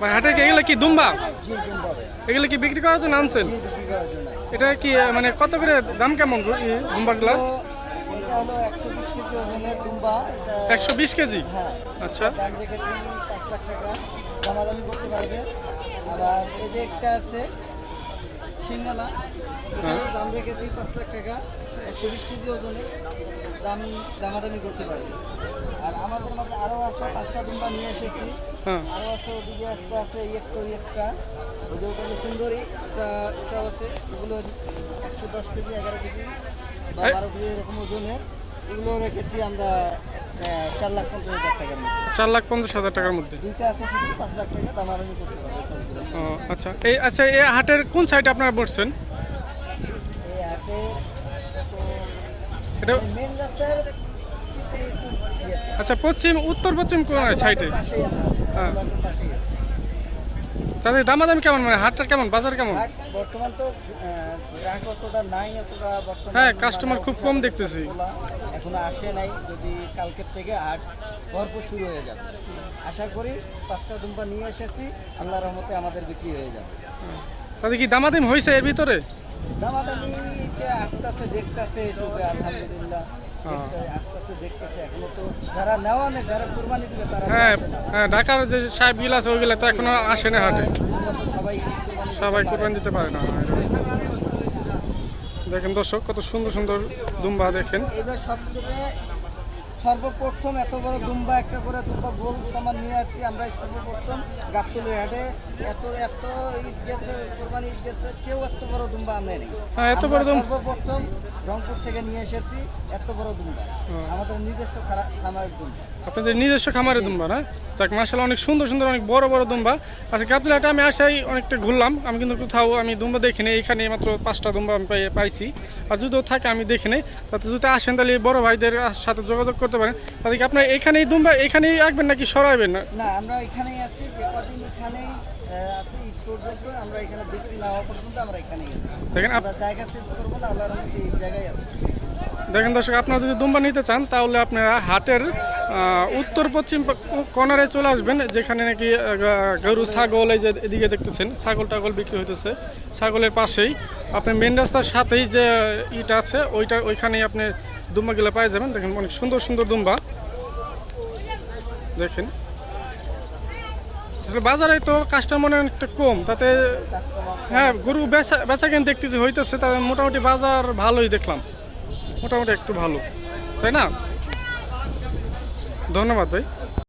ভাই হাটে কি এগুলো কি দুম্বা? এগুলো কি বিক্রি করার জন্য আনছেন? এটা কি মানে কত করে দাম কেমন দুম্বাগুলো? এটা হলো 120 কেজি ওজনের দুম্বা। এটা 120 কেজি? হ্যাঁ, আচ্ছা, দাম রেখেছি 5 লাখ টাকা। দামাদামি করতে পারবে। আবার এই যে একটা আছে সিঙ্গালা, এটাও দাম রেখেছি 5 লাখ টাকা। 120 কেজি ওজনের দামাদামি করতে পারবে। আর আমাদের মাঝে আরও আছে 5টা দুম্বা নিয়ে এসেছি। হ্যাঁ। আরও আছে ওদিকে একটা আছে একটা ওই যে ওটা হলো সুন্দরী, ওটাও আছে। ওগুলো 110 কেজি 11 কেজি বা 12 কেজি এরকম ওজনের। এগুলো রেখেছি আমরা 4,50,000 টাকার মধ্যে। 4,50,000 টাকার মধ্যে। দুইটা আছে শুধু 5 লাখ টাকা, দামাদামি করতে পারবে সবগুলো। ও আচ্ছা, এই হাটের কোন সাইডে আপনারা বসছেন? এই হাটের এটা মেন রাস্তার পিছে একটু ইয়েতে। আচ্ছা, উত্তর পশ্চিম কোন সাইডে? পাশেই আমরা আছি, সাগরবাটের পাশেই আছি। তাদের দামাদামি কেমন, মানে হাটটা কেমন, বাজার কেমন? হাট বর্তমান তো গ্রাহক অতটা নাই, অতটা বর্তমান হ্যাঁ, কাস্টমার খুব কম দেখতেছি। এখনো আসে নাই। যদি কালকের থেকে হাট ভরপুর শুরু হয়ে যাবে, আশা করি 5টা দুম্বা নিয়ে এসেছি, আল্লাহর রহমতে আমাদের বিক্রি হয়ে যাবে। তাদের কি দামাদামি হয়েছে এর ভিতরে? দামাদামি যে আস্তে আস্তে দেখতেছে, আলহামদুলিল্লাহ আস্তে আস্তে দেখতেছে। এখনো তো যারা নেওয়া নেই, যারা কুরবানি দিবে তারা হ্যাঁ জানবে না। হ্যাঁ, ঢাকার যে সাহেবগুলো আছে ওইগুলো তো এখনো আসে না হাটে। সবাই কোরবানি দিতে পারে না। দেখেন দর্শক, কত সুন্দর সুন্দর দুম্বা দেখেন। এবার সবচেয়ে সর্বপ্রথম এত বড় দুম্বা, একটা করে দুম্বা গোল সমান নিয়ে আসছি আমরা সর্বপ্রথম গাবতলীর হাটে। এত এত ঈদ গেছে, কোরবানি ঈদ গেছে, কেউ এত বড় দুম্বা আনেনি। হ্যাঁ, এত বড় সর্বপ্রথম রংপুর থেকে নিয়ে এসেছি এত বড় দুম্বা, আমাদের নিজস্ব খামারের দুম্বা। আপনাদের নিজস্ব খামারের দুম্বা না? যাক, মাশাআল্লাহ, অনেক সুন্দর সুন্দর, অনেক বড় বড় দুম্বা। আচ্ছা, গাবতলী হাটে আমি আসাই অনেকটা ঘুরলাম, আমি কিন্তু কোথাও আমি দুম্বা দেখিনি। এইখানে মাত্র 5টা দুম্বা আমি পাইছি। আর যদিও থাকে আমি দেখিনি। তাতে যদি আসেন তাহলে বড় ভাইদের সাথে যোগাযোগ করতে পারেন। তাদেরকে আপনার এখানেই দুম্বা এখানেই রাখবেন নাকি সরাইবেন? না, আমরা এখানেই আছি, যে কদিন এখানেই আছি ঈদ পর্যন্ত। আমরা এখানে বিক্রি না হওয়া পর্যন্ত আমরা এখানেই আছি। দেখেন আমরা জায়গা চেঞ্জ করবো না, আল্লাহর রহমতে এই জায়গায় আছি। দেখেন দর্শক, আপনারা যদি দুম্বা নিতে চান তাহলে আপনারা হাটের উত্তর পশ্চিম কর্নারে চলে আসবেন, যেখানে নাকি গরু ছাগল, এই যে এদিকে দেখতেছেন ছাগল টাগল বিক্রি হইতেছে। ছাগলের পাশেই আপনি মেন রাস্তার সাথেই যে ইটা আছে ওইখানেই আপনি দুম্বাগুলো পাই যাবেন। দেখেন অনেক সুন্দর সুন্দর দুম্বা দেখেন। আসলে বাজারে তো কাস্টমার অনেকটা কম, তাতে হ্যাঁ গরু বেচা কেন দেখতেছি হইতেছে, তাদের মোটামুটি বাজার ভালোই দেখলাম, মোটামুটি একটু ভালো, তাই না? ধন্যবাদ ভাই।